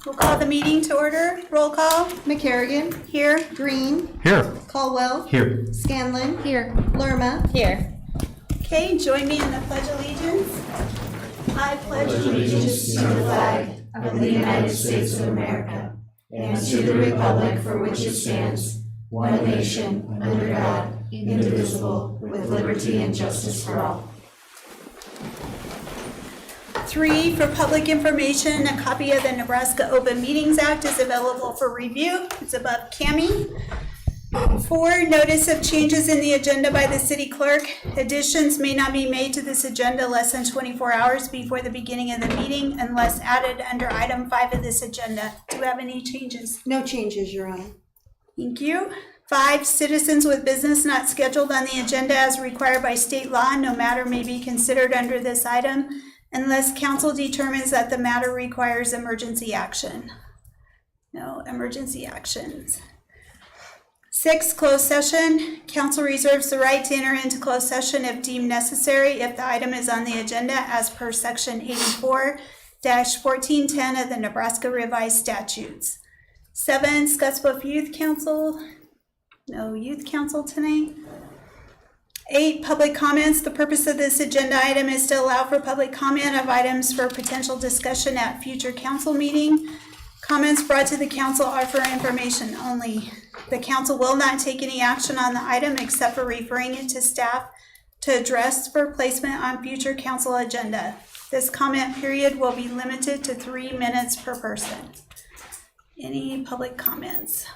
We'll call the meeting to order. Roll call. McCarrigan. Here. Green. Here. Caldwell. Here. Scanlon. Here. Lerma. Here. Okay, join me in the Pledge of Allegiance. I pledge allegiance to the flag of the United States of America and to the republic for which it stands, one nation, under God, indivisible, with liberty and justice for all. 3, for public information, a copy of the Nebraska Open Meetings Act is available for review. It's above Cami. 4, notice of changes in the agenda by the city clerk. Additions may not be made to this agenda less than 24 hours before the beginning of the meeting unless added under item 5 of this agenda. Do we have any changes? No changes, Your Honor. Thank you. 5, citizens with business not scheduled on the agenda as required by state law. No matter may be considered under this item unless council determines that the matter requires emergency action. No emergency actions. 6, closed session. Council reserves the right to enter into closed session if deemed necessary if the item is on the agenda as per section 84-1410 of the Nebraska Revised Statutes. 7, Scottsbluff Youth Council. No youth council tonight. 8, public comments. The purpose of this agenda item is to allow for public comment of items for potential discussion at future council meeting. Comments brought to the council are for information only. The council will not take any action on the item except for referring it to staff to address for placement on future council agenda. This comment period will be limited to 3 minutes per person. Any public comments?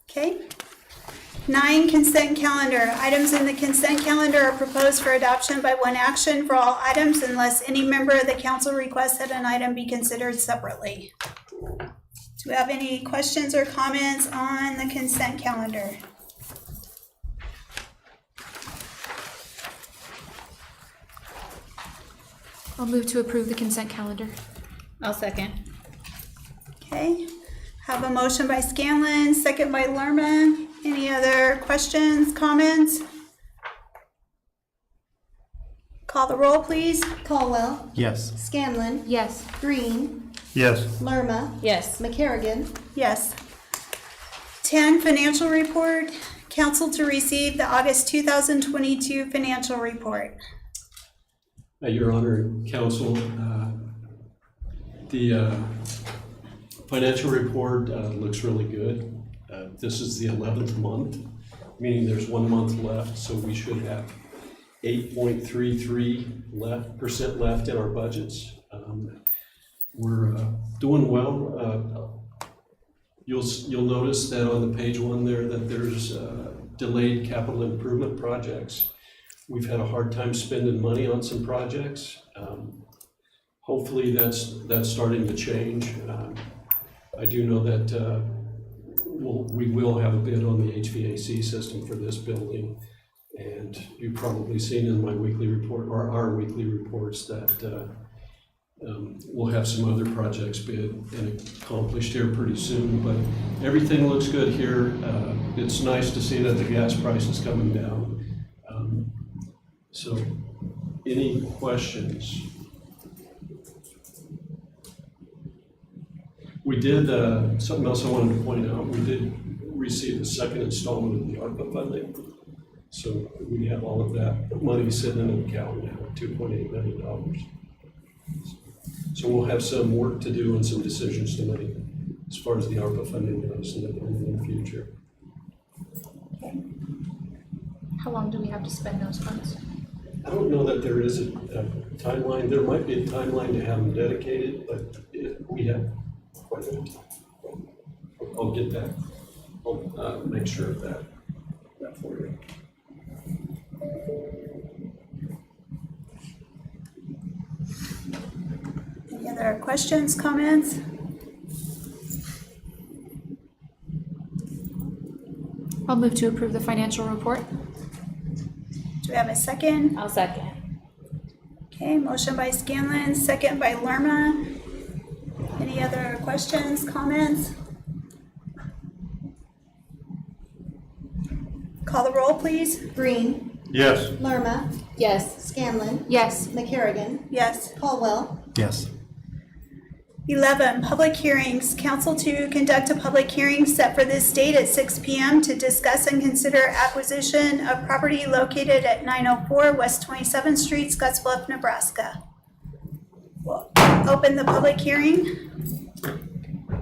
Okay. 9, consent calendar. Items in the consent calendar are proposed for adoption by one action for all items unless any member of the council requests that an item be considered separately. Do we have any questions or comments on the consent calendar? I'll move to approve the consent calendar. I'll second. Okay. Have a motion by Scanlon, second by Lerma. Any other questions, comments? Call the roll, please. Caldwell. Yes. Scanlon. Yes. Green. Yes. Lerma. Yes. McCarrigan. Yes. 10, financial report. Council to receive the August 2022 financial report. Your Honor, Council, the financial report looks really good. This is the 11th month, meaning there's 1 month left, so we should have 8.33% left in our budgets. We're doing well. You'll notice that on the page 1 there that there's delayed capital improvement projects. We've had a hard time spending money on some projects. Hopefully that's starting to change. I do know that we will have a bid on the HVAC system for this building, and you've probably seen in my weekly report or our weekly reports that we'll have some other projects bid and accomplished here pretty soon. But everything looks good here. It's nice to see that the gas price is coming down. So, any questions? We did, something else I wanted to point out, we did receive the second installment of the ARPA funding. So we have all of that money sitting in an account now, $2.8 million. So we'll have some work to do and some decisions to make as far as the ARPA funding goes in the near future. How long do we have to spend those funds? I don't know that there is a timeline. There might be a timeline to have them dedicated, but we have quite a bit of time. I'll get that. I'll make sure of that for you. Any other questions, comments? I'll move to approve the financial report. Do we have a second? I'll second. Okay, motion by Scanlon, second by Lerma. Any other questions, comments? Call the roll, please. Green. Yes. Lerma. Yes. Scanlon. Yes. McCarrigan. Yes. Caldwell. Yes. 11, public hearings. Council to conduct a public hearing set for this date at 6 p.m. to discuss and consider acquisition of property located at 904 West 27th Street, Scottsbluff, Nebraska. We'll open the public hearing.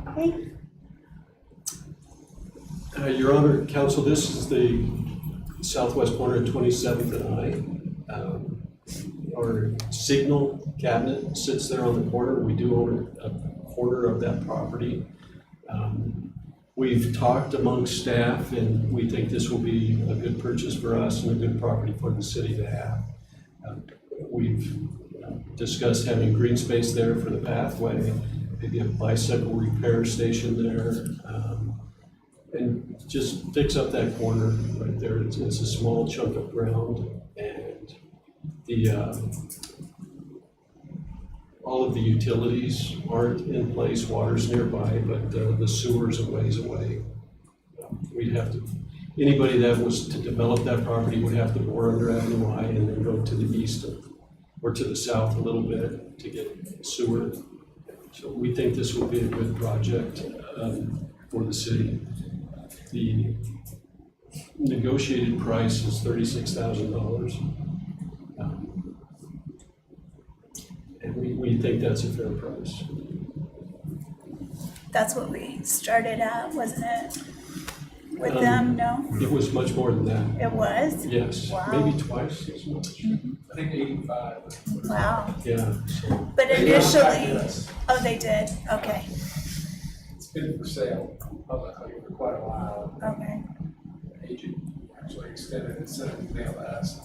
Okay. Your Honor, Council, this is the southwest corner of 27th and I. Our signal cabinet sits there on the corner. We do own a corner of that property. We've talked amongst staff, and we think this will be a good purchase for us and a good property for the city to have. We've discussed having green space there for the pathway, maybe a bicycle repair station there, and just fix up that corner right there. It's a small chunk of ground, and the all of the utilities aren't in place. Water's nearby, but the sewer's a ways away. We'd have to, anybody that was to develop that property would have to bore under Avenue I and then go to the east or to the south a little bit to get sewer. So we think this will be a good project for the city. The negotiated price is $36,000. And we think that's a fair price. That's what we started at, wasn't it? With them, no? It was much more than that. It was? Yes, Wow. maybe twice as much. I think 85. Wow. Yeah, so But They initially, contacted us. oh, they did? Okay, It's been for sale publicly for quite a while. okay. The agent actually extended and sent an email to us.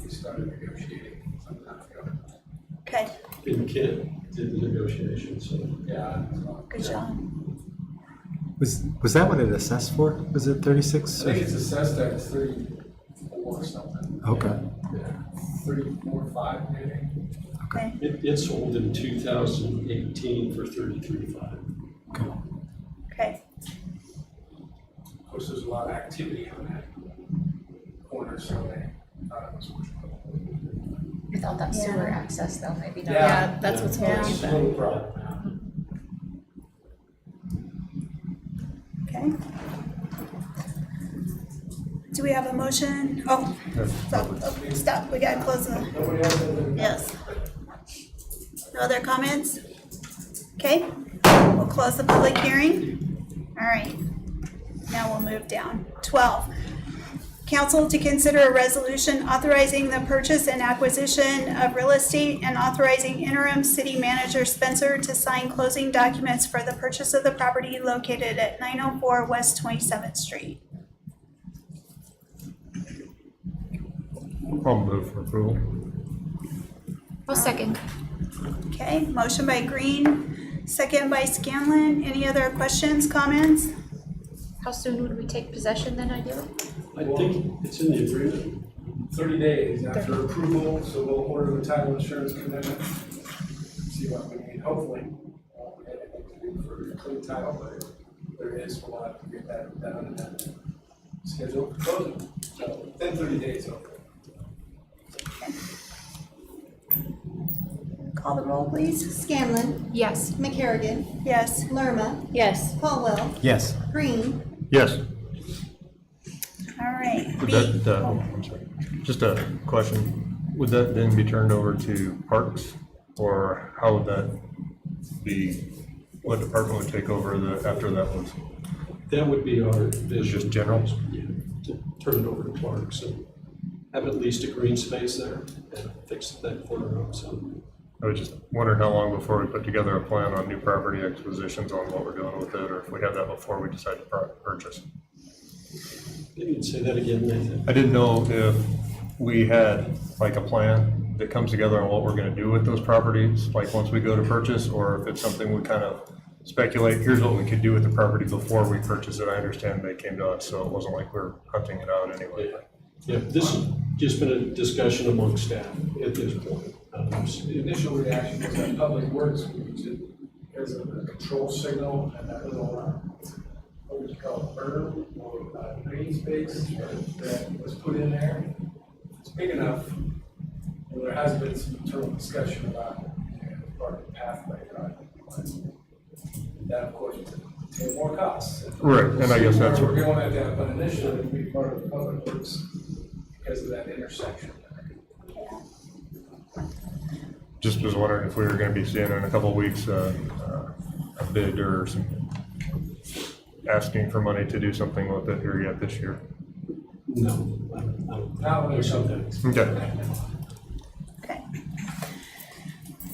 We started negotiating some time ago. Okay, and Kent did the negotiation, so. Yeah. good job. Was that what it assessed for? Was it 36? I think it's assessed at 34 or something. Okay. Yeah, 34, 5 maybe. Okay, It sold in 2018 for $33,500. Okay. okay. Of course, there's a lot of activity on that corner, so they thought it was worthwhile. Without that Yeah. sewer access though, maybe not. Yeah, that's what's holding It's a little problem now. Okay. Do we have a motion? Oh, stop, we gotta close the, Nobody else has any- yes. No other comments? Okay, we'll close the public hearing. All right, now we'll move down. 12, council to consider a resolution authorizing the purchase and acquisition of real estate and authorizing interim city manager Spencer to sign closing documents for the purchase of the property located at 904 West 27th Street. I'll move for approval. I'll second. Okay, motion by Green, second by Scanlon. Any other questions, comments? How soon would we take possession then, ideally? I think it's in the agreement. 30 days after approval, so we'll order the title insurance commitment. See what we need, hopefully. We have anything to do for a clean title, but if there is, we'll have to get that done and then schedule for closing. So within 30 days, hopefully. Call the roll, please. Scanlon, Yes. McCarrigan, Yes. Lerma, Yes. Caldwell, Yes. Green, Yes. All right. Would B. that, I'm sorry, just a question. Would that then be turned over to Parks, or how would that be? What department would take over after that was? That would be our vision. Just general? Yeah, to turn it over to Clark's and have at least a green space there and fix that corner up some. I was just wondering how long before we put together a plan on new property acquisitions on what we're doing with it, or if we had that before we decide to purchase. Maybe you'd say that again, Nathan. I didn't know if we had like a plan that comes together on what we're gonna do with those properties, like once we go to purchase, or if it's something we kind of speculate, here's what we could do with the property before we purchase it. I understand they came to us, so it wasn't like we're hunting it out anyway. Yeah, this has just been a discussion among staff at this point. The initial reaction was that Public Works, because of the control signal and that little, what would you call it, burner or green space that was put in there. It's big enough, and there has been some internal discussion about part of the pathway, right? That, of course, would entail more costs. Right, and I guess that's We're going at that, but initially, it'd be part of the public works because of that intersection. just was wondering if we were gonna be seeing in a couple of weeks, a bid or some asking for money to do something with it here yet this year. No. Not when there's something. Okay. Okay.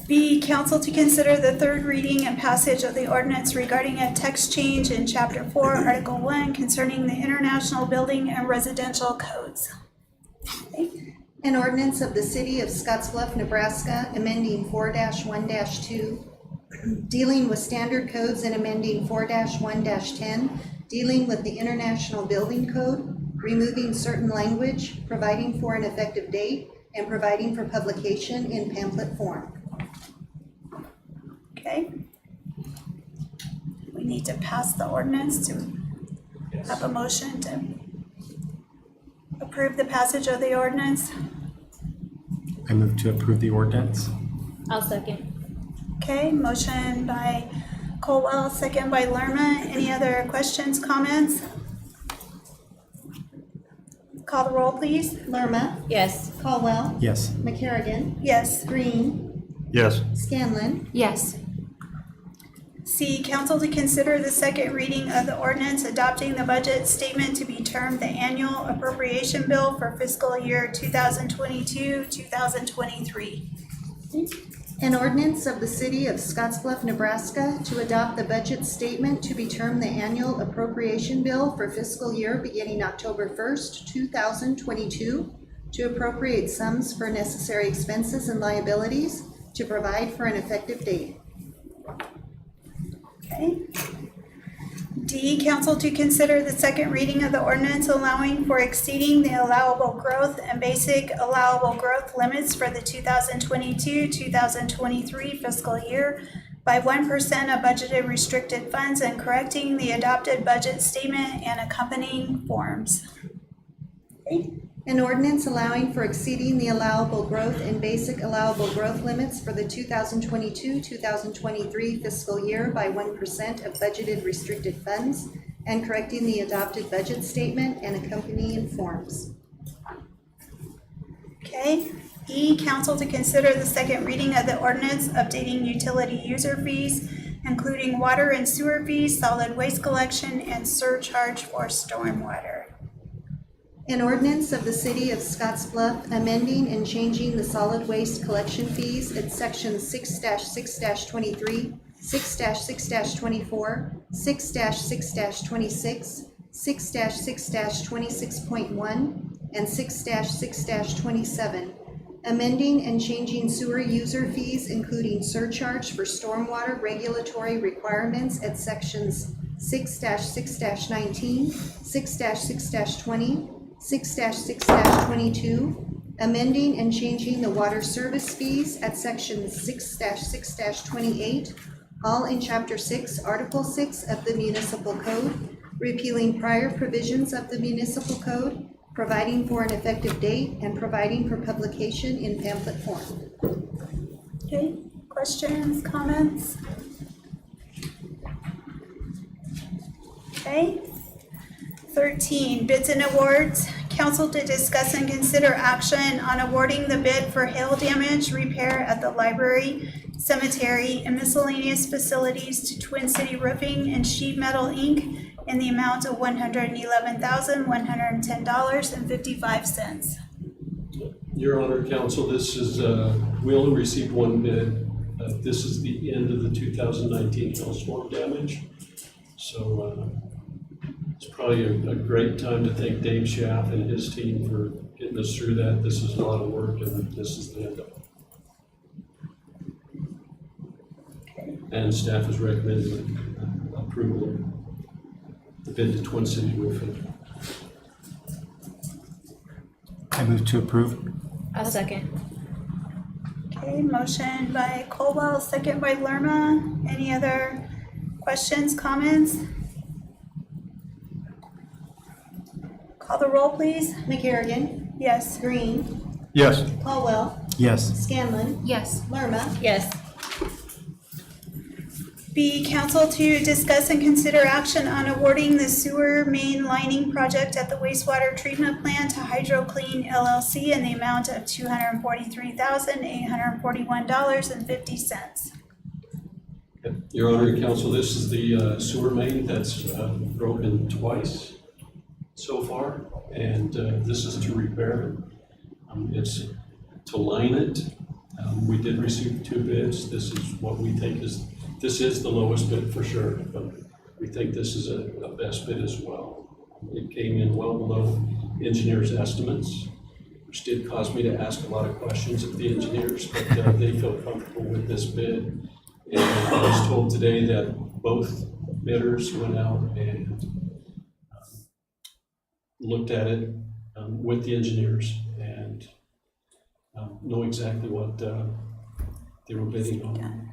B, council to consider the third reading and passage of the ordinance regarding a text change in Chapter 4, Article 1 concerning the international building and residential codes. Okay. An ordinance of the City of Scottsbluff, Nebraska, amending 4-1-2, dealing with standard codes and amending 4-1-10, dealing with the International Building Code, removing certain language, providing for an effective date, and providing for publication in pamphlet form. Okay. We need to pass the ordinance to have a motion to approve the passage of the ordinance. I move to approve the ordinance. I'll second. Okay, motion by Colwell, second by Lerma. Any other questions, comments? Call the roll, please. Lerma, Yes. Caldwell, Yes. McCarrigan, Yes. Green, Yes. Scanlon, Yes. C, council to consider the second reading of the ordinance adopting the budget statement to be termed the annual appropriation bill for fiscal year 2022-2023. an ordinance of the City of Scottsbluff, Nebraska to adopt the budget statement to be termed the annual appropriation bill for fiscal year beginning October 1st, 2022, to appropriate sums for necessary expenses and liabilities, to provide for an effective date. Okay. D, council to consider the second reading of the ordinance allowing for exceeding the allowable growth and basic allowable growth limits for the 2022-2023 fiscal year by 1% of budgeted restricted funds and correcting the adopted budget statement and accompanying forms. Okay. An ordinance allowing for exceeding the allowable growth and basic allowable growth limits for the 2022-2023 fiscal year by 1% of budgeted restricted funds and correcting the adopted budget statement and accompanying forms. Okay. E, council to consider the second reading of the ordinance updating utility user fees, including water and sewer fees, solid waste collection, and surcharge for stormwater. An ordinance of the City of Scottsbluff amending and changing the solid waste collection fees at sections 6-6-23, 6-6-24, 6-6-26, 6-6-26.1, and 6-6-27, amending and changing sewer user fees, including surcharge for stormwater regulatory requirements at sections 6-6-19, 6-6-20, 6-6-22, amending and changing the water service fees at section 6-6-28, all in Chapter 6, Article 6 of the Municipal Code, repealing prior provisions of the Municipal Code, providing for an effective date, and providing for publication in pamphlet form. Okay, questions, comments? Okay. 13, bids and awards. Council to discuss and consider action on awarding the bid for hail damage repair at the library, cemetery, and miscellaneous facilities to Twin City Roofing and Sheet Metal, Inc. in the amount of $111,110.55. Your Honor, Council, this is, we only received one bid. This is the end of the 2019 hailstorm damage. So it's probably a great time to thank Dave Schaff and his team for getting us through that. This is a lot of work, and this is the end of it. And staff is recommending approval of the bid to Twin City Roofing. I move to approve. I'll second. Okay, motion by Colwell, second by Lerma. Any other questions, comments? Call the roll, please. McCarrigan, Yes. Green, Yes. Caldwell, Yes. Scanlon, Yes. Lerma, Yes. B, council to discuss and consider action on awarding the sewer main lining project at the wastewater treatment plant to HydroClean LLC in the amount of $243,841.50. Your Honor and Counsel, this is the sewer main that's broken twice so far, and this is to repair it. It's to line it. We did receive 2 bids. This is what we think this is the lowest bid for sure, but we think this is a best bid as well. It came in well below engineers' estimates, which did cause me to ask a lot of questions of the engineers, but they feel comfortable with this bid. And I was told today that both bidders went out and looked at it with the engineers and know exactly what they were bidding on.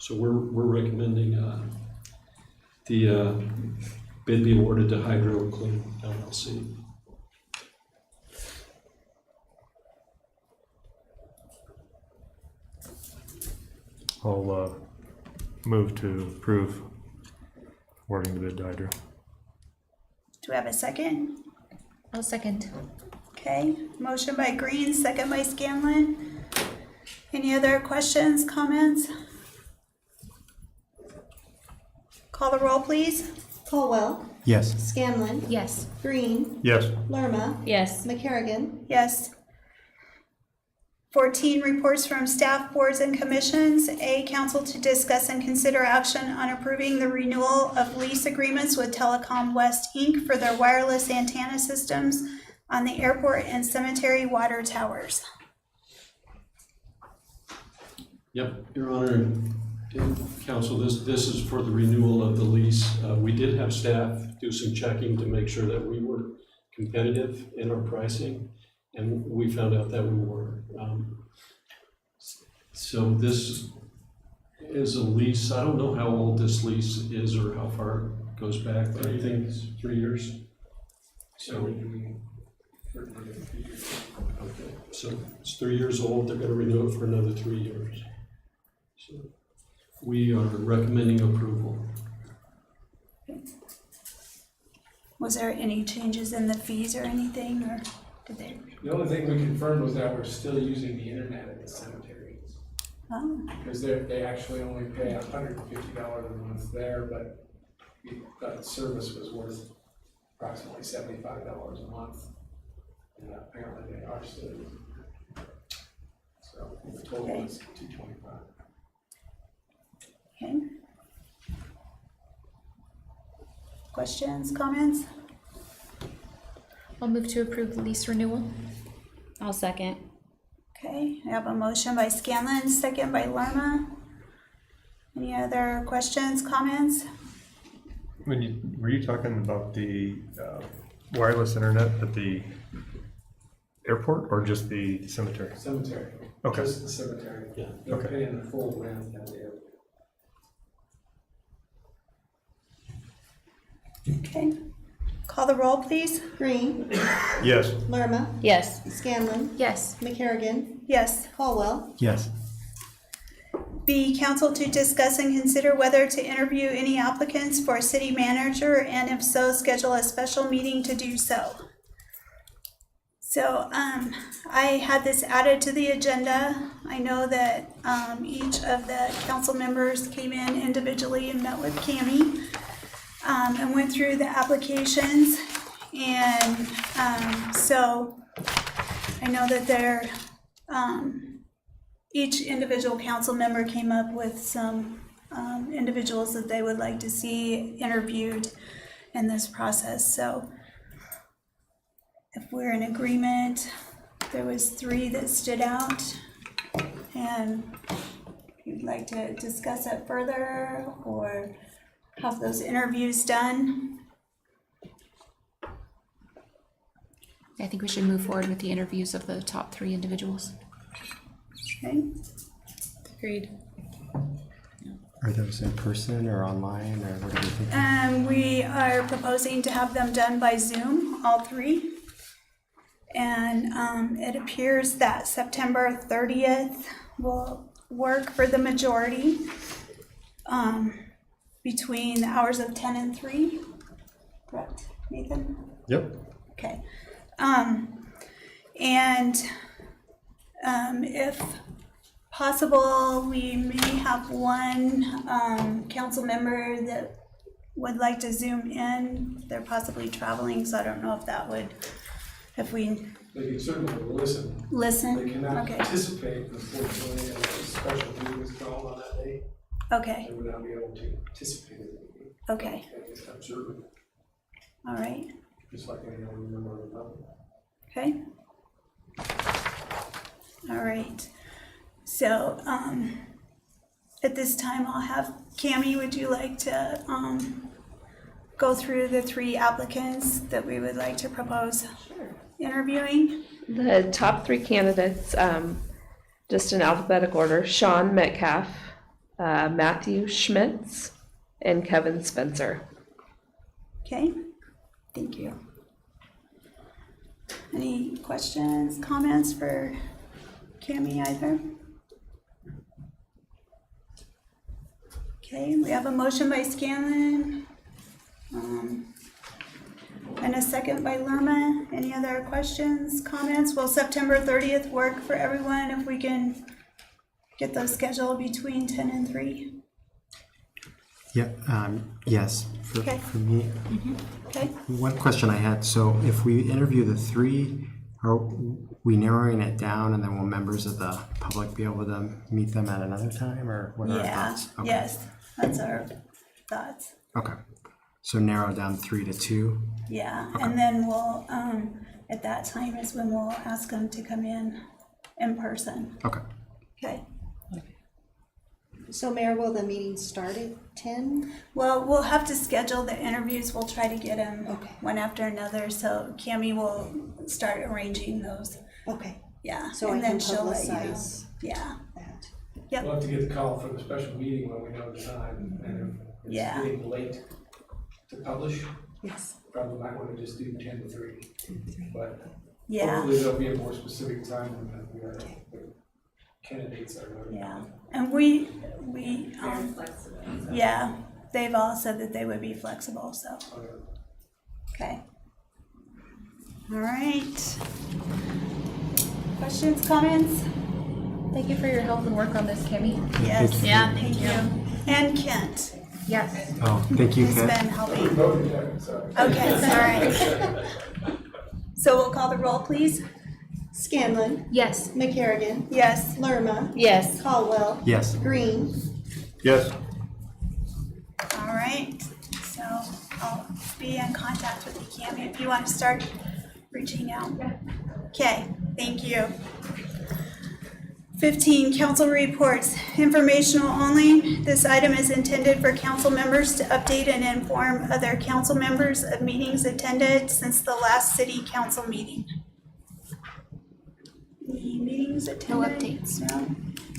So we're recommending the bid be awarded to HydroClean LLC. I'll move to approve awarding the bid to Hydro. Do we have a second? I'll second. Okay, motion by Green, second by Scanlon. Any other questions, comments? Call the roll, please. Caldwell, Yes. Scanlon, Yes. Green, Yes. Lerma, Yes. McCarrigan. Yes. 14, reports from staff, boards, and commissions. A, council to discuss and consider action on approving the renewal of lease agreements with Telecom West, Inc. for their wireless antenna systems on the airport and cemetery water towers. Yep, Your Honor and Counsel, this is for the renewal of the lease. We did have staff do some checking to make sure that we were competitive in our pricing, and we found out that we were. So this is a lease. I don't know how old this lease is or how far it goes back, but I think it's 3 years. So, okay, so it's 3 years old. They're going to renew it for another 3 years. So we are recommending approval. Was there any changes in the fees or anything, or did they? The only thing we confirmed was that we're still using the internet at the cemeteries. Oh, Because they actually only pay $150 a month there, but we thought the service was worth approximately $75 a month. And apparently they are still using it. So the total is $225. okay. Questions, comments? I'll move to approve the lease renewal. I'll second. Okay, I have a motion by Scanlon, second by Lerma. Any other questions, comments? Were you talking about the wireless internet at the airport or just the cemetery? Cemetery. Okay. Just the cemetery. Yeah. They're Okay. paying the full rent at the airport. Okay, call the roll, please. Green, Yes. Lerma, Yes. Scanlon, Yes. McCarrigan, Yes. Caldwell. Yes. B, council to discuss and consider whether to interview any applicants for city manager, and if so, schedule a special meeting to do so. So, I had this added to the agenda. I know that, each of the council members came in individually and met with Cammie, and went through the applications. And, so I know that they're, each individual council member came up with some individuals that they would like to see interviewed in this process. So if we're in agreement, there was 3 that stood out, and if you'd like to discuss it further or have those interviews done. I think we should move forward with the interviews of the top 3 individuals. Okay, Agreed. Are those in person or online, or what are you thinking? we are proposing to have them done by Zoom, all 3. And it appears that September 30th will work for the majority between the hours of 10 and 3. Correct, Nathan? Yep. Okay. If possible, we may have one council member that would like to Zoom in. They're possibly traveling, so I don't know if that would, if we They can certainly listen. They listen. cannot Okay. participate, unfortunately, in a special meeting is called on that day. Okay. They would not be able to participate in the meeting. Okay. They just observe it, All right. just like any other member of the public. Okay. All right. So, at this time, I'll have Cammie, would you like to, go through the 3 applicants that we would like to propose interviewing? The top 3 candidates, just in alphabetical order: Sean Metcalf, Matthew Schmitz, and Kevin Spencer. Okay, thank you. Any questions, comments for Cammie either? Okay, we have a motion by Scanlon, and a second by Lerma. Any other questions, comments? Will September 30th work for everyone if we can get those scheduled between 10 and 3? Yeah, yes, Okay. for me. Okay, One question I had, so if we interview the 3, are we narrowing it down and then will members of the public be able to meet them at another time, or what are our yeah, thoughts? Okay. yes, that's our thoughts. Okay, so narrow down 3 to 2. Yeah, Okay. and then we'll, at that time is when we'll ask them to come in person. Okay. Okay. So Mayor, will the meeting start at 10? Well, we'll have to schedule the interviews. We'll try to get them Okay. one after another. So Cammie will start arranging those. Okay, Yeah, so I and then can she'll let you know. publicize Yeah. that. Yep. We'll have to get the call for the special meeting when we know the time, and if Yeah. it's getting late to publish, Yes. probably might want to just do 10 to 3. But Yeah. hopefully there'll be a more specific time when the candidates are notified. Yeah. And we yeah, they've all said that they would be flexible. So okay. All right. Questions, comments? Thank you for your help and work on this, Cammie. Yes. Yeah, Thank you. And Kent Yes. Oh, thank you, has Ken. been helping. Voted yet, sorry. Okay, all right. So we'll call the roll, please. Scanlon, Yes. McCarrigan, Yes. Lerma, Yes. Caldwell, Yes. Green. Yes. All right. So I'll be in contact with you, Cammie, if you want to start reaching out. Okay, thank you. 15, council reports, informational only. This item is intended for council members to update and inform other council members of meetings attended since the last city council meeting. Any meetings attended? updates. No?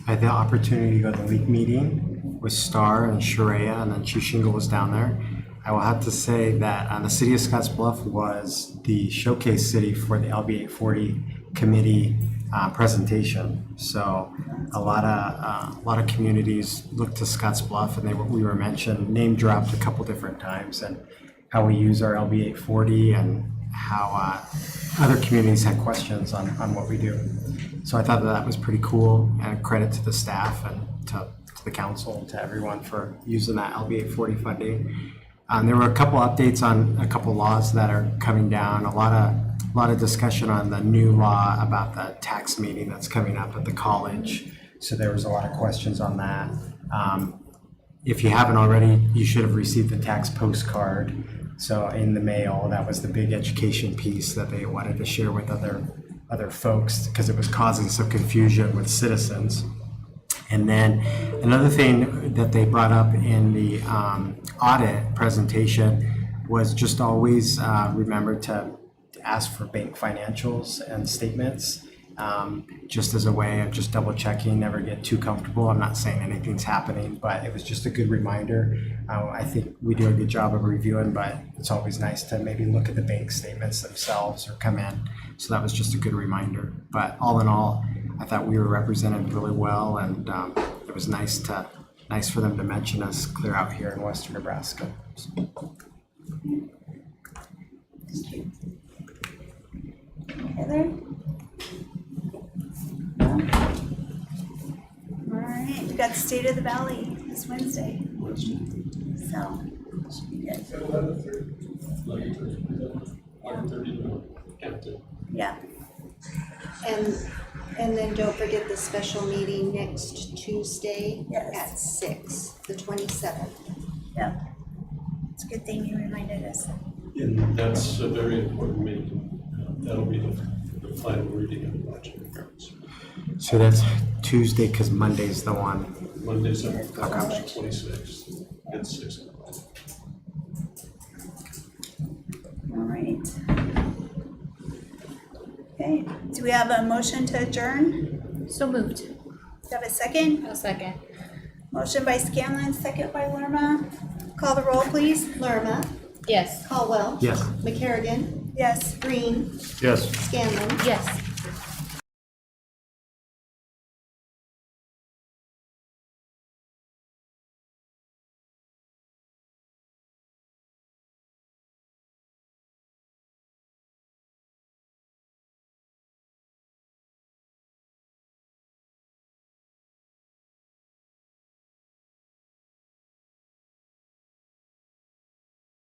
I had the opportunity to go to the league meeting with Star and Sharia, and then Chief Shingle was down there. I will have to say that the city of Scottsbluff was the showcase city for the LB 840 committee presentation. So a lot of communities looked to Scottsbluff, and we were mentioned, name dropped a couple different times, and how we use our LB 840 and how other communities had questions on what we do. So I thought that was pretty cool, and credit to the staff and to the council and to everyone for using that LB 840 funding. There were a couple updates on a couple laws that are coming down. A lot of discussion on the new law about the tax meeting that's coming up at the college. So there was a lot of questions on that. If you haven't already, you should have received the tax postcard. So in the mail, that was the big education piece that they wanted to share with other folks because it was causing some confusion with citizens. And then another thing that they brought up in the audit presentation was just always remember to ask for bank financials and statements. just as a way of just double checking, never get too comfortable. I'm not saying anything's happening, but it was just a good reminder. I think we do a good job of reviewing, but it's always nice to maybe look at the bank statements themselves or come in. So that was just a good reminder. But all in all, I thought we were represented really well, and it was nice for them to mention us clear out here in western Nebraska. Heather? No? All right, we got the State of the Valley this Wednesday, so, should be good. 11:30 to Yeah, And then don't forget the special meeting next Tuesday Yes. at 6, the 27th. yeah. It's a good thing you reminded us. And that's a very important meeting. That'll be the final reading of the budget. So that's Tuesday, because Monday's the one. Monday's our March 26th at 6 o'clock. All right. Okay, do we have a motion to adjourn? So moved. Do you have a second? I'll second. Motion by Scanlon, second by Lerma. Call the roll, please. Lerma, Yes. Caldwell. Yes. McCarrigan, Yes. Green, Yes. Scanlon. Yes.